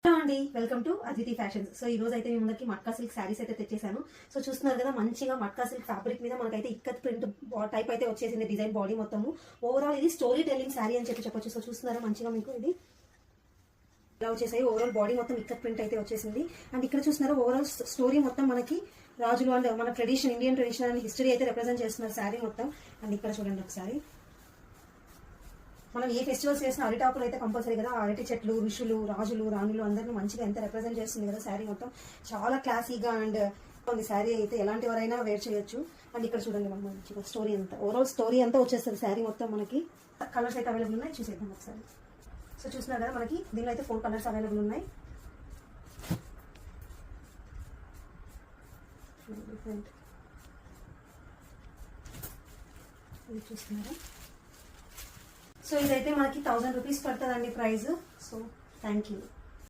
Hello అండి, welcome to Aditi fashions. So ఈ రోజు అయితే మీ ముందరికి మట్కా సిల్క్ శారీస్ అయితే తెచ్చేసాను. సో చూస్తున్నారు కదా, మంచిగా మట్కా సిల్క్ ఫ్యాబ్రిక్ మీద మనకైతే ఇక్కత్ ప్రింట్ టైప్ అయితే వచ్చేసింది. డిజైన్ బాడీ మొత్తము ఓవరాల్ ఇది స్టోరీ టెల్లింగ్ శారీ అని చెప్పొచ్చు. సో చూస్తున్నారా, మంచిగా మీకు ఇది ఇలా వచ్చేసాయి. ఓవరాల్ బాడీ మొత్తం ఇక్కత్ ప్రింట్ అయితే వచ్చేసింది. అండ్ ఇక్కడ చూస్తున్నారా, ఓవరాల్ స్టోరీ మొత్తం మనకి రాజులు అండ్ మన tradition, Indian tradition and history అయితే రిప్రజెంట్ చేస్తున్నారు శారీ మొత్తం. అండ్ ఇక్కడ చూడండి ఒకసారి, మనం ఏ ఫెస్టివల్స్ చేసిన అరిటాకులు అయితే కంపల్సరీ కదా. అరటి చెట్లు, ఋషులు, రాజులు, రాణులు అందరినీ మంచిగా ఎంత రిప్రజెంట్ చేస్తుంది కదా శారీ మొత్తం. చాలా క్లాసీగా అండ్ ఉంది శారీ అయితే. ఎలాంటి వారైనా వేర్ చేయొచ్చు. అండ్ ఇక్కడ చూడండి, మనం మంచిగా స్టోరీ అంతా, ఓవరాల్ స్టోరీ అంతా వచ్చేస్తుంది శారీ మొత్తం. మనకి కలర్స్ అయితే అవైలబుల్ ఉన్నాయి, చూసేద్దాం ఒకసారి. సో చూస్తున్నారు కదా, మనకి దీనిలో అయితే 4 కలర్స్ అవైలబుల్ ఉన్నాయి. ఇది చూస్తున్నారా. సో ఇదైతే మనకి 1000 రూపీస్ పడుతుందండి ప్రైస్. So thank you.